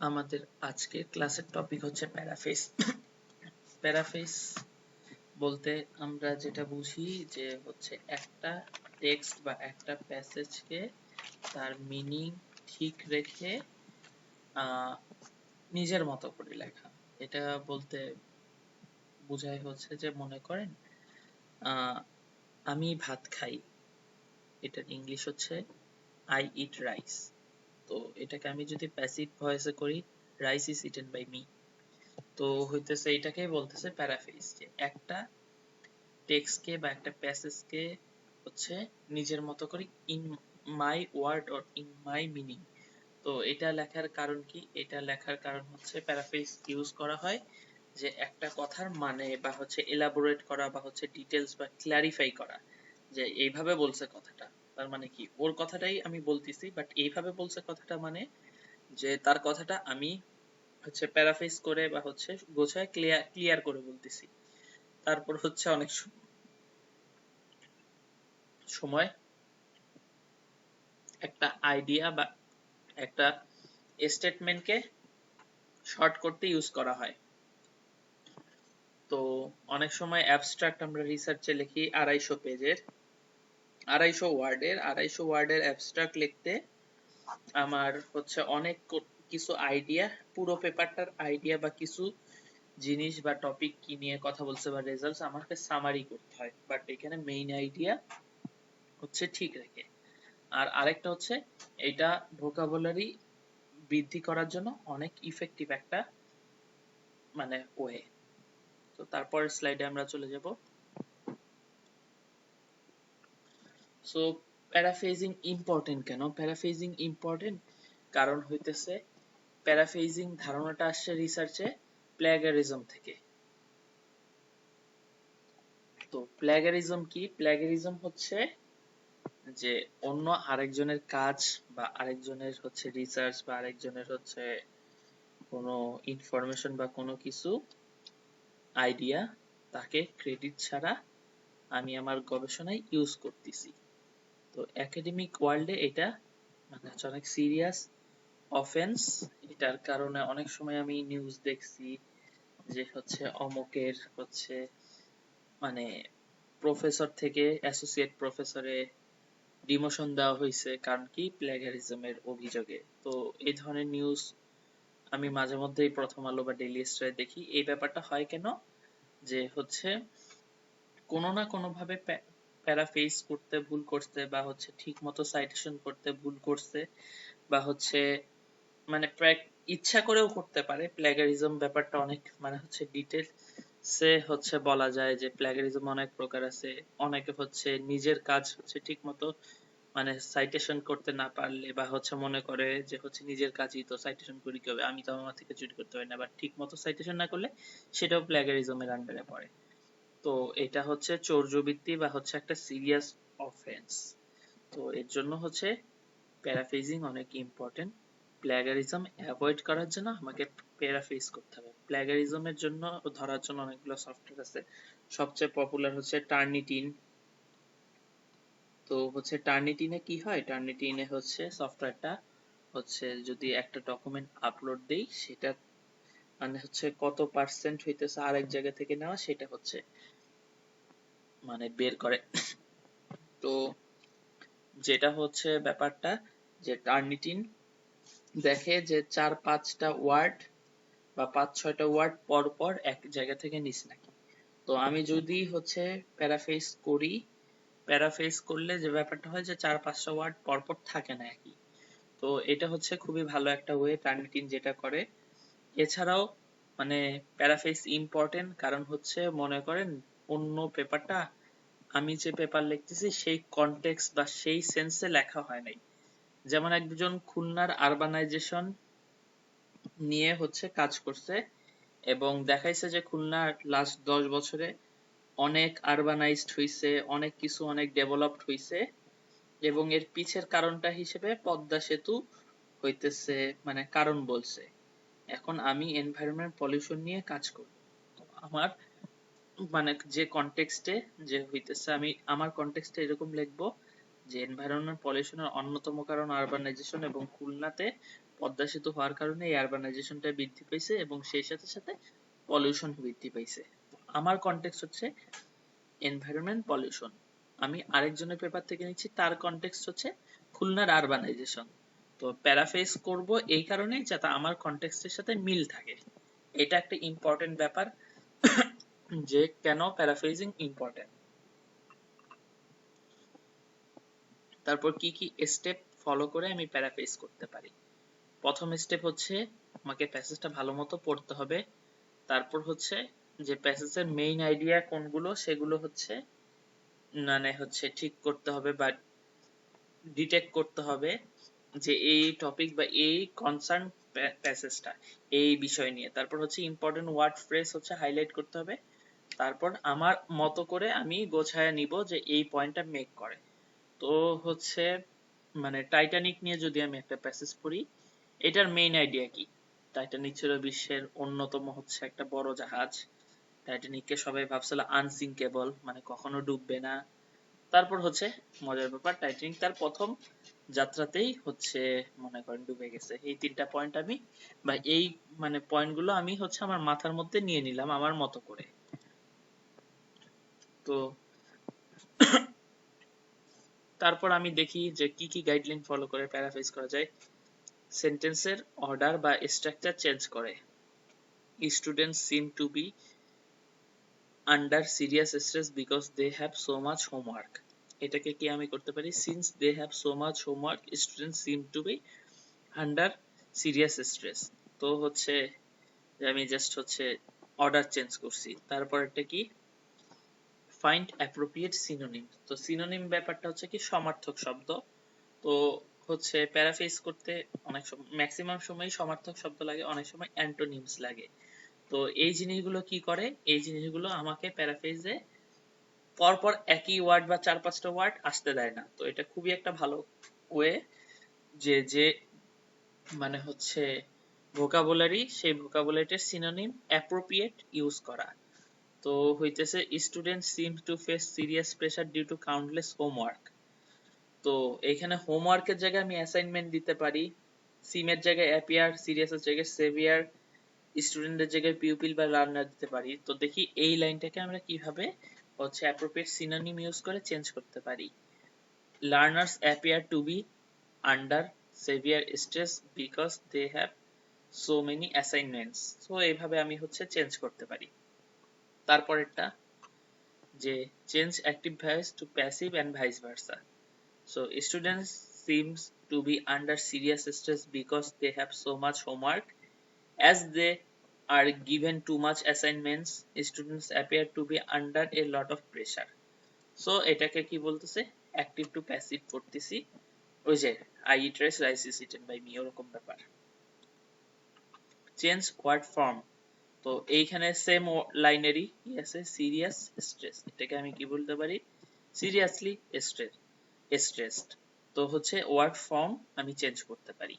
আমাদের আজকের ক্লাসের টপিক হচ্ছে প্যারাফ্রেজ। প্যারাফ্রেজ বলতে আমরা যেটা বুঝি যে হচ্ছে একটা টেক্সট বা একটা প্যাসেজকে তার মিনিং ঠিক রেখে নিজের মতো করে লেখা। এটা বলতে বোঝায় হচ্ছে যে মনে করেন আমি ভাত খাই, এটার ইংলিশ হচ্ছে আই ইট রাইস। তো এটাকে আমি যদি প্যাসিভ ভয়েসে করি, rice is eaten by me, তো হইতেছে এটাকেই বলতেছে প্যারাফ্রেজ, যে একটা টেক্সটকে বা একটা প্যাসেজকে হচ্ছে নিজের মতো করে in my word or in my meaning. তো এটা লেখার কারণ কি? এটা লেখার কারণ হচ্ছে প্যারাফ্রেজ ইউজ করা হয় যে একটা কথার মানে বা হচ্ছে এলাবোরেট করা বা হচ্ছে ডিটেলস বা ক্ল্যারিফাই করা, যে এইভাবে বলছে কথাটা, তার মানে কি ওর কথাটাই আমি বলতেছি বাট এইভাবে বলছে কথাটা, মানে যে তার কথাটা আমি হচ্ছে প্যারাফ্রেজ করে বা হচ্ছে গোছায় ক্লিয়ার করে বলতেছি। তারপর হচ্ছে অনেক সময় একটা আইডিয়া বা একটা স্টেটমেন্টকে শর্ট করতে ইউজ করা হয়। তো অনেক সময় অ্যাবস্ট্রাক্ট আমরা রিসার্চে লিখি 250 পেজের, 250 ওয়ার্ডের অ্যাবস্ট্রাক্ট লিখতে আমার হচ্ছে অনেক কিছু আইডিয়া, পুরো পেপারটার আইডিয়া বা কিছু জিনিস বা টপিক কি নিয়ে কথা বলছে বা রেজাল্টস আমাকে সামারি করতে হয়, বাট এখানে মেইন আইডিয়া হচ্ছে ঠিক রেখে। আর আরেকটা হচ্ছে এটা ভোকাবুলারি বৃদ্ধি করার জন্য অনেক ইফেক্টিভ একটা মানে ওয়ে। তো তারপরের স্লাইডে আমরা চলে যাব। সো প্যারাফ্রেজিং ইম্পর্টেন্ট কেন? প্যারাফ্রেজিং ইম্পর্টেন্ট কারণ হইতেছে প্যারাফ্রেজিং ধারণাটা আসছে রিসার্চে প্ল্যাগারিজম থেকে। তো প্ল্যাগারিজম কি? প্ল্যাগারিজম হচ্ছে যে অন্য আরেকজনের কাজ বা আরেকজনের হচ্ছে রিসার্চ বা আরেকজনের হচ্ছে কোনো ইনফরমেশন বা কোনো কিছু আইডিয়া, তাকে ক্রেডিট ছাড়া আমি আমার গবেষণায় ইউজ করতেছি। তো একাডেমিক ওয়ার্ল্ডে এটা মানে হচ্ছে অনেক সিরিয়াস অফেন্স। এটার কারণে অনেক সময় আমি নিউজ দেখছি যে হচ্ছে অমুকের হচ্ছে মানে প্রফেসর থেকে অ্যাসোসিয়েট প্রফেসরে ডিমোশন দেওয়া হয়েছে, কারণ কি? প্লেগারিজমের অভিযোগে। তো এই ধরনের নিউজ আমি মাঝে মধ্যেই প্রথম আলো বা ডেইলি স্টারে দেখি। এই ব্যাপারটা হয় কেন? যে হচ্ছে কোনো না কোনো ভাবে প্যারাফ্রেজ করতে ভুল করছে বা হচ্ছে ঠিক মতো সাইটেশন করতে ভুল করছে বা হচ্ছে মানে ইচ্ছা করেও করতে পারে। প্ল্যাগারিজম ব্যাপারটা অনেক মানে হচ্ছে ডিটেলসে হচ্ছে বলা যায় যে প্ল্যাগারিজম অনেক প্রকার আছে। অনেকে হচ্ছে নিজের কাজ হচ্ছে ঠিক মতো মানে সাইটেশন করতে না পারলে বা হচ্ছে মনে করে যে হচ্ছে নিজের কাজই তো সাইটেশন করি কি হবে, আমি তো আমার থেকে চুরি করতে পারি না, বাট ঠিক মতো সাইটেশন না করলে সেটাও প্ল্যাগারিজমের আন্ডারে পড়ে। তো এটা হচ্ছে চৌর্যবৃত্তি বা হচ্ছে একটা সিরিয়াস অফেন্স। তো এর জন্য হচ্ছে প্যারাফ্রেজিং অনেক ইম্পর্টেন্ট। প্ল্যাগারিজম অ্যাভয়েড করার জন্য আমাকে প্যারাফ্রেজ করতে হবে। প্ল্যাগারিজমের জন্য ধরার জন্য অনেকগুলো সফটওয়্যার আছে। সবচেয়ে পপুলার হচ্ছে টার্নিটিন। তো হচ্ছে টার্নিটিনে কি হয়? টার্নিটিনে হচ্ছে সফটওয়্যারটা হচ্ছে যদি একটা ডকুমেন্ট আপলোড দেই, সেটা মানে হচ্ছে কত পার্সেন্ট হইতেছে আরেক জায়গা থেকে নেওয়া, সেটা হচ্ছে মানে বের করে। তো যেটা হচ্ছে ব্যাপারটা যে টার্নিটিন দেখে যে 4-5টা ওয়ার্ড বা 5-6টা ওয়ার্ড পর পর এক জায়গা থেকে নিস নাকি। তো আমি যদি হচ্ছে প্যারাফ্রেজ করি, প্যারাফ্রেজ করলে যে ব্যাপারটা হয় যে 4-5টা ওয়ার্ড পর পর থাকে না একই। তো এটা হচ্ছে খুবই ভালো একটা ওয়ে টার্নিটিন যেটা করে। এছাড়াও মানে প্যারাফ্রেজ ইম্পর্টেন্ট কারণ হচ্ছে মনে করেন অন্য পেপারটা আমি যে পেপার লিখতেছি সেই কনটেক্সট বা সেই সেন্সে লেখা হয় নাই। যেমন একজন খুলনার আরবানাইজেশন নিয়ে হচ্ছে কাজ করছে এবং দেখাইছে যে খুলনার লাস্ট 10 বছরে অনেক আরবানাইজড হইছে, অনেক কিছু অনেক ডেভেলপড হইছে এবং এর পিছের কারণটা হিসেবে পদ্মা সেতু হইতেছে মানে কারণ বলছে। এখন আমি এনভায়রনমেন্ট পলিউশন নিয়ে কাজ করব, তো আমার মানে যে কনটেক্সটে যে হইতেছে আমি আমার কনটেক্সটে এরকম লিখবো যে এনভায়রনমেন্ট পলিউশনের অন্যতম কারণ আরবানাইজেশন এবং খুলনাতে পদ্মা সেতু হওয়ার কারণে এই আরবানাইজেশনটা বৃদ্ধি পেয়েছে এবং সেই সাথে সাথে পলিউশন বৃদ্ধি পেয়েছে। আমার কনটেক্সট হচ্ছে এনভায়রনমেন্ট পলিউশন। আমি আরেকজনের পেপার থেকে নিচ্ছি, তার কনটেক্সট হচ্ছে খুলনার আরবানাইজেশন। তো প্যারাফ্রেজ করব এই কারণে যাতে আমার কনটেক্সটের সাথে মিল থাকে। এটা একটা ইম্পর্টেন্ট ব্যাপার যে কেন প্যারাফ্রেজিং ইম্পর্টেন্ট। তারপর কি কি স্টেপ ফলো করে আমি প্যারাফ্রেজ করতে পারি। প্রথম স্টেপ হচ্ছে আমাকে প্যাসেজটা ভালো মতো পড়তে হবে। তারপর হচ্ছে যে প্যাসেজের মেইন আইডিয়া কোনগুলো সেগুলো হচ্ছে ঠিক করতে হবে বা ডিটেক্ট করতে হবে যে এই টপিক বা এই কনসার্ন প্যাসেজটা এই বিষয় নিয়ে। তারপর হচ্ছে ইম্পর্টেন্ট ওয়ার্ড ফ্রেজ হচ্ছে হাইলাইট করতে হবে। তারপর আমার মতো করে আমি গোছায় নিব যে এই পয়েন্টটা মেক করে। তো হচ্ছে টাইটানিক নিয়ে যদি আমি একটা প্যাসেজ পড়ি, এটার মেইন আইডিয়া কি? টাইটানিক ছিল বিশ্বের অন্যতম হচ্ছে একটা বড় জাহাজ। টাইটানিককে সবাই ভাবছিল আনসিঙ্কেবল, মানে কখনো ডুববে না। তারপর হচ্ছে মজার ব্যাপার, টাইটানিক তার প্রথম যাত্রাতেই হচ্ছে মনে করেন ডুবে গেছে। এই তিনটা পয়েন্ট আমি বা এই পয়েন্টগুলো আমি হচ্ছে আমার মাথার মধ্যে নিয়ে নিলাম আমার মতো করে। তো তারপর আমি দেখি যে কি কি গাইডলাইন ফলো করে প্যারাফ্রেজ করা যায়। সেন্টেন্সের অর্ডার বা স্ট্রাকচার চেঞ্জ করে। Students seem to be under serious stress because they have so much homework. এটাকে কি আমি করতে পারি, since they have so much homework students seem to be under serious stress. তো হচ্ছে আমি জাস্ট হচ্ছে অর্ডার চেঞ্জ করছি। তারপর একটা কি, ফাইন্ড অ্যাপ্রোপ্রিয়েট সিনোনিম। তো সিনোনিম ব্যাপারটা হচ্ছে কি সমার্থক শব্দ। তো হচ্ছে প্যারাফ্রেজ করতে অনেক সময় ম্যাক্সিমাম সময় সমার্থক শব্দ লাগে, অনেক সময় অ্যান্টোনিমস লাগে। তো এই জিনিসগুলো কি করে, এই জিনিসগুলো আমাকে প্যারাফ্রেজে পরপর একই ওয়ার্ড বা 4-5টা ওয়ার্ড আসতে দেয় না। তো এটা খুবই একটা ভালো ওয়ে যে যে হচ্ছে ভোকাবুলারি, সেই ভোকাবুলারিটার সিনোনিম অ্যাপ্রোপ্রিয়েট ইউজ করা। তো হইতেছে student seem to face serious pressure due to countless homework. তো এখানে হোমওয়ার্কের জায়গায় আমি অ্যাসাইনমেন্ট দিতে পারি, সিমের জায়গায় অ্যাপিয়ার, সিরিয়াসের জায়গায় সেভিয়ার, স্টুডেন্টের জায়গায় পিউপিল বা লার্নার দিতে পারি। তো দেখি এই লাইনটাকে আমরা কিভাবে হচ্ছে অ্যাপ্রোপ্রিয়েট সিনোনিম ইউজ করে চেঞ্জ করতে পারি। Learners appear to be under severe stress because they have so many assignments. So এইভাবে আমি হচ্ছে চেঞ্জ করতে পারি। তারপরেরটা যে change active voice to passive and vice versa. So students seems to be under serious stress because they have so much homework. As they are given too much assignments, students appear to be under a lot of pressure. So এটাকে কি বলতেছে, active to passive করতেছি, ওই যে I eat rice, rice is eaten by me, ওরকম ব্যাপার। Change word form. তো এইখানে সেম লাইনেরই কি আছে, সিরিয়াস স্ট্রেস, এটাকে আমি কি বলতে পারি, সিরিয়াসলি স্ট্রেসড। তো হচ্ছে ওয়ার্ড ফর্ম আমি চেঞ্জ করতে পারি।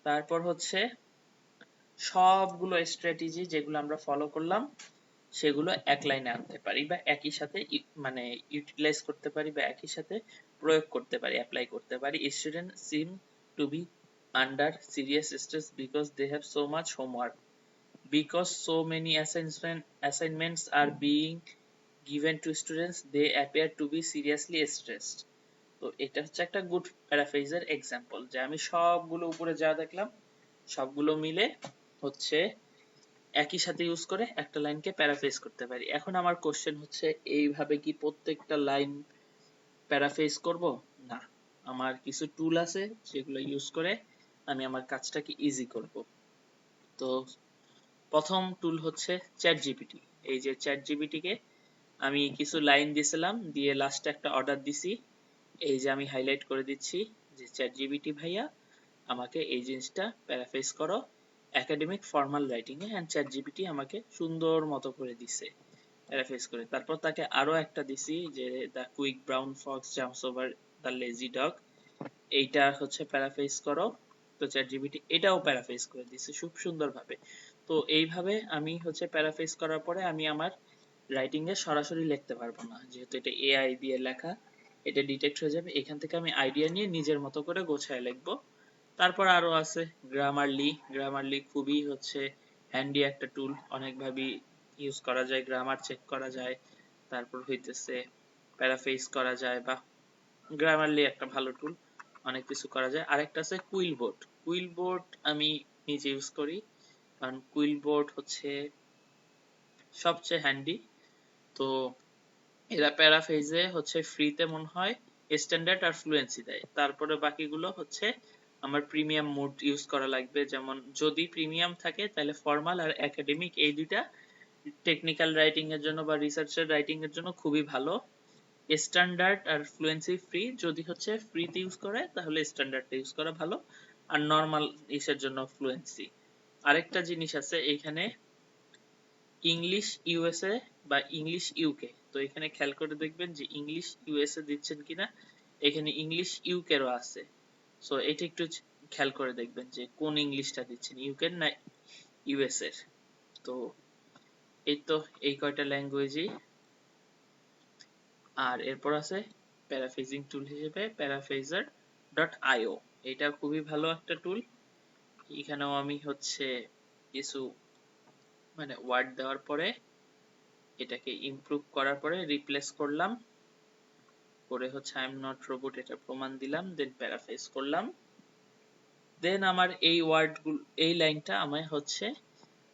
তারপর হচ্ছে সবগুলো স্ট্র্যাটেজি যেগুলো আমরা ফলো করলাম সেগুলো এক লাইনে আনতে পারি বা একই সাথে ইউটিলাইজ করতে পারি বা একই সাথে প্রয়োগ করতে পারি, অ্যাপ্লাই করতে পারি। Student seem to be under serious stress because they have so much homework, because so many assignments are being given to students they appear to be seriously stressed. তো এটা হচ্ছে একটা গুড প্যারাফ্রেজের এক্সাম্পল যে আমি সবগুলো উপরে যা দেখলাম সবগুলো মিলে হচ্ছে একই সাথে ইউজ করে একটা লাইনকে প্যারাফ্রেজ করতে পারি। এখন আমার কোশ্চেন হচ্ছে এইভাবে কি প্রত্যেকটা লাইন প্যারাফ্রেজ করব? না, আমার কিছু টুল আছে যেগুলো ইউজ করে আমি আমার কাজটাকে ইজি করব। তো প্রথম টুল হচ্ছে চ্যাট জিপিটি। এই যে চ্যাট জিপিটিকে আমি কিছু লাইন দিয়েছিলাম, দিয়ে লাস্টে একটা অর্ডার দিছি, এই যে আমি হাইলাইট করে দিচ্ছি যে চ্যাট জিপিটি ভাইয়া আমাকে এই জিনিসটা প্যারাফ্রেজ করো একাডেমিক ফর্মাল রাইটিং এ, এন্ড চ্যাট জিপিটি আমাকে সুন্দর মতো করে দিছে প্যারাফ্রেজ করে। তারপর তাকে আরো একটা দিছি যে the quick brown Fox jumps over the lazy dog, এইটা হচ্ছে প্যারাফ্রেজ করো। তো চ্যাট জিপিটি এটাও প্যারাফ্রেজ করে দিছে খুব সুন্দরভাবে। তো এইভাবে আমি হচ্ছে প্যারাফ্রেজ করার পরে আমি আমার রাইটিং এ সরাসরি লিখতে পারবো না, যেহেতু এটা এআই দিয়ে লেখা, এটা ডিটেক্ট হয়ে যাবে। এখান থেকে আমি আইডিয়া নিয়ে নিজের মতো করে গোছায় লিখবো, তারপর আরো আছে গ্রামারলি। গ্রামারলি খুবই হচ্ছে হ্যান্ডি একটা টুল, অনেকভাবেই ইউজ করা যায়, গ্রামার চেক করা যায়, তারপর হইতেছে প্যারাফ্রেজ করা যায়, বা গ্রামারলি একটা ভালো টুল, অনেক কিছু করা যায়। আরেকটা আছে কুইল বোর্ড। কুইল বোর্ড আমি নিজে ইউজ করি, কারণ কুইল বোর্ড হচ্ছে সবচেয়ে হ্যান্ডি। তো এরা প্যারাফ্রেজে হচ্ছে ফ্রিতে মনে হয় স্ট্যান্ডার্ড আর ফ্লুয়েন্সি দেয়, তারপরে বাকিগুলো হচ্ছে আমার প্রিমিয়াম মোড ইউজ করা লাগবে। যেমন যদি প্রিমিয়াম থাকে তাহলে ফর্মাল আর একাডেমিক এই দুইটা টেকনিক্যাল রাইটিং এর জন্য বা রিসার্চের রাইটিং এর জন্য খুবই ভালো। স্ট্যান্ডার্ড আর ফ্লুয়েন্সি ফ্রি, যদি হচ্ছে ফ্রিতে ইউজ করে তাহলে স্ট্যান্ডার্ডটা ইউজ করা ভালো, আর নর্মাল ইসের জন্য ফ্লুয়েন্সি। আরেকটা জিনিস আছে এইখানে, ইংলিশ ইউএসএ বা ইংলিশ ইউকে। তো এখানে খেয়াল করে দেখবেন যে ইংলিশ ইউএসএ দিচ্ছেন কিনা, এখানে ইংলিশ ইউকেরও আছে। সো এটা একটু খেয়াল করে দেখবেন যে কোন ইংলিশটা দিচ্ছেন, ইউকের না ইউএস এর। তো এই তো এই কয়টা ল্যাঙ্গুয়েজই। আর এরপর আছে প্যারাফ্রেজিং টুল হিসেবে প্যারাফ্রেজার ডট আইও। এটা খুবই ভালো একটা টুল। এখানেও আমি হচ্ছে কিছু মানে ওয়ার্ড দেওয়ার পরে এটাকে ইমপ্রুভ করার পরে রিপ্লেস করলাম, করে হচ্ছে আই এম নট রোবট এটা প্রমাণ দিলাম, দেন প্যারাফ্রেজ করলাম। দেন আমার এই ওয়ার্ডগুলো, এই লাইনটা আমায় হচ্ছে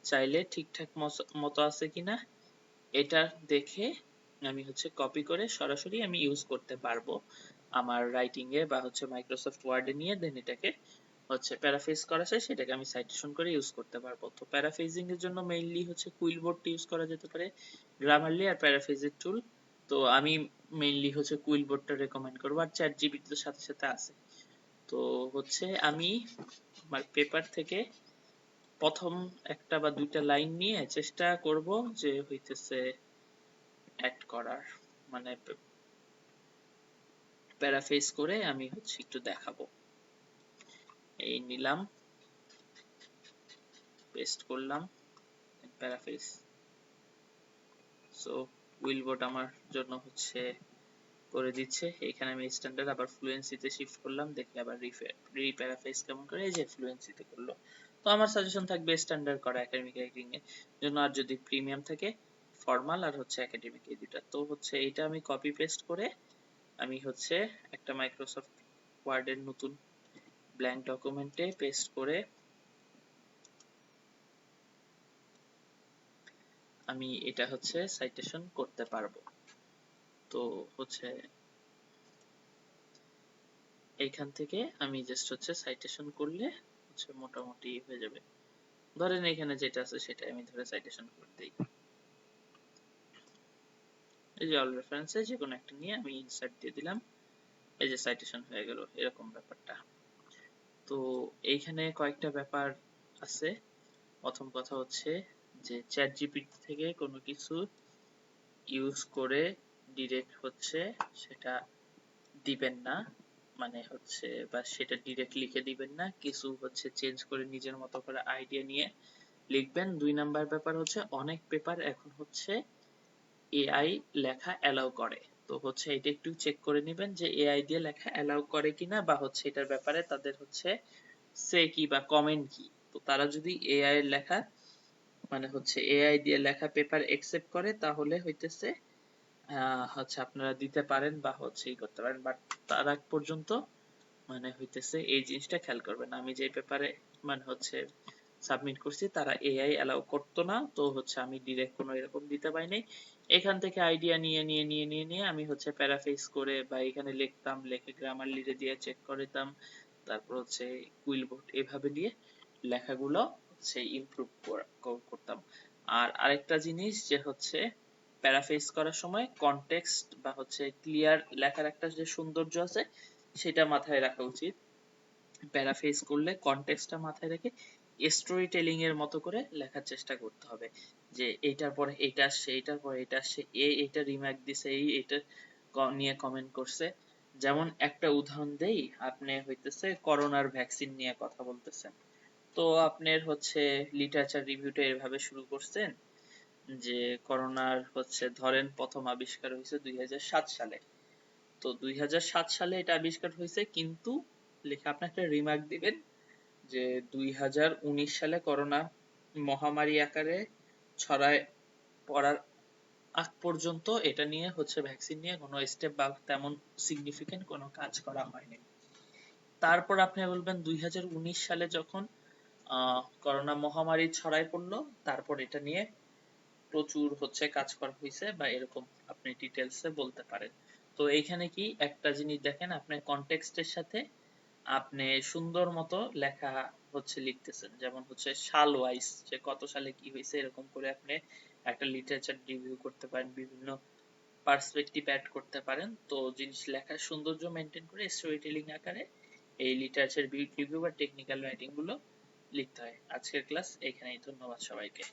চাইলে ঠিকঠাক মতো আছে কিনা এটা দেখে আমি হচ্ছে কপি করে সরাসরি আমি ইউজ করতে পারবো আমার রাইটিং এ বা হচ্ছে মাইক্রোসফট ওয়ার্ডে নিয়ে, দেন এটাকে হচ্ছে প্যারাফ্রেজ করা আছে সেটাকে আমি সাইটেশন করে ইউজ করতে পারবো। তো প্যারাফ্রেজিং এর জন্য মেইনলি হচ্ছে কুইলবোর্ড ইউজ করা যেতে পারে, গ্রামারলি আর প্যারাফ্রেজের টুল। তো আমি মেইনলি হচ্ছে কুইলবোর্ডটা রেকমেন্ড করবো, আর চ্যাট জিপিটির সাথে সাথে আছে। তো হচ্ছে আমি আমার পেপার থেকে প্রথম একটা বা দুইটা লাইন নিয়ে চেষ্টা করব যে হইতেছে অ্যাড করার, মানে প্যারাফ্রেজ করে আমি হচ্ছে একটু দেখাবো। এই নিলাম, পেস্ট করলাম, প্যারাফ্রেজ। সো উইলবোর্ড আমার জন্য হচ্ছে করে দিচ্ছে। এখানে আমি স্ট্যান্ডার্ড আবার ফ্লুয়েন্সিতে শিফট করলাম, দেখি আবার রিপ্যারাফ্রেজ কেমন করে, এই যে ফ্লুয়েন্সিতে করলো। তো আমার সাজেশন থাকবে স্ট্যান্ডার্ড করা একাডেমিক রাইটিং এর জন্য, আর যদি প্রিমিয়াম থাকে ফর্মাল আর হচ্ছে একাডেমিক, এই দুটা। তো হচ্ছে এটা আমি কপি পেস্ট করে আমি হচ্ছে একটা মাইক্রোসফট ওয়ার্ডের নতুন ব্ল্যাঙ্ক ডকুমেন্টে পেস্ট করে আমি এটা হচ্ছে সাইটেশন করতে পারবো। তো হচ্ছে এইখান থেকে আমি জাস্ট হচ্ছে সাইটেশন করলে হচ্ছে মোটামুটি হয়ে যাবে। ধরেন এখানে যেটা আছে সেটা আমি ধরে সাইটেশন করে দেই, এই যে অল রেফারেন্সে যে কোনো একটা নিয়ে আমি ইনসার্ট দিয়ে দিলাম, এই যে সাইটেশন হয়ে গেল, এরকম ব্যাপারটা। তো এইখানে কয়েকটা ব্যাপার আছে। প্রথম কথা হচ্ছে যে চ্যাট জিপিটি থেকে কোনো কিছু ইউজ করে ডিরেক্ট হচ্ছে সেটা দিবেন না, মানে হচ্ছে বা সেটা ডিরেক্ট লিখে দিবেন না, কিছু হচ্ছে চেঞ্জ করে নিজের মতো করে আইডিয়া নিয়ে লিখবেন। 2 নাম্বার ব্যাপার হচ্ছে অনেক পেপার এখন হচ্ছে এআই লেখা অ্যালাউ করে। তো হচ্ছে এটা একটু চেক করে নেবেন যে এআই দিয়ে লেখা অ্যালাউ করে কিনা, বা হচ্ছে এটার ব্যাপারে তাদের হচ্ছে সে কি বা কমেন্ট কি। তো তারা যদি এআই এর লেখা মানে হচ্ছে এআই দিয়ে লেখা পেপার একসেপ্ট করে তাহলে হইতেছে হচ্ছে আপনারা দিতে পারেন বা হচ্ছে ই করতে পারেন, বাট তার আগ পর্যন্ত মানে হইতেছে এই জিনিসটা খেয়াল করবেন। আমি যে পেপারে মানে হচ্ছে সাবমিট করছি তারা এআই অ্যালাউ করতো না, তো হচ্ছে আমি ডিরেক্ট কোনো এরকম দিতে পারিনি। এখান থেকে আইডিয়া নিয়ে আমি হচ্ছে প্যারাফ্রেজ করে বা এখানে লিখতাম, লিখে গ্রামারলিতে দিয়ে চেক করতাম, তারপর হচ্ছে কুইলবোর্ড এভাবে দিয়ে লেখাগুলো হচ্ছে ইমপ্রুভ করতাম। আর আরেকটা জিনিস যে হচ্ছে প্যারাফ্রেজ করার সময় কনটেক্সট বা হচ্ছে ক্লিয়ার লেখার একটা যে সৌন্দর্য আছে সেটা মাথায় রাখা উচিত। প্যারাফ্রেজ করলে কনটেক্সটটা মাথায় রেখে স্টোরি টেলিং এর মতো করে লেখার চেষ্টা করতে হবে, যে এইটার পরে এইটা আসছে, এইটার পরে এটা আসছে, এইটা রিমার্ক দিছে, এইটা নিয়ে কমেন্ট করছে। যেমন একটা উদাহরণ দেই, আপনি হইতেছে করোনার ভ্যাকসিন নিয়ে কথা বলতেছেন, তো আপনার হচ্ছে লিটারেচার রিভিউটা এভাবে শুরু করছেন যে করোনার হচ্ছে ধরেন প্রথম আবিষ্কার হয়েছে 2007 সালে। তো 2007 সালে এটা আবিষ্কার হয়েছে, কিন্তু লেখা আপনি একটা রিমার্ক দিবেন যে 2019 সালে করোনা মহামারী আকারে ছড়ায় পড়ার আগ পর্যন্ত এটা নিয়ে হচ্ছে ভ্যাকসিন নিয়ে কোনো স্টেপ বা তেমন সিগনিফিকেন্ট কোনো কাজ করা হয়নি। তারপর আপনি বলবেন 2019 সালে যখন করোনা মহামারী ছড়ায় পড়লো, তারপর এটা নিয়ে প্রচুর হচ্ছে কাজ করা হয়েছে বা এরকম আপনি ডিটেলসে বলতে পারেন। তো এইখানে কি একটা জিনিস দেখেন, আপনি কনটেক্সটের সাথে আপনি সুন্দর মতো লেখা হচ্ছে লিখতেছেন, যেমন হচ্ছে সাল ওয়াইজ যে কত সালে কি হয়েছে এরকম করে আপনি একটা লিটারেচার রিভিউ করতে পারেন, বিভিন্ন পার্সপেক্টিভ অ্যাড করতে পারেন। তো জিনিস লেখার সৌন্দর্য মেনটেন করে স্টোরি টেলিং আকারে এই লিটারেচার রিভিউ বা টেকনিক্যাল রাইটিং গুলো লিখতে হয়। আজকের ক্লাস এখানেই, ধন্যবাদ সবাইকে।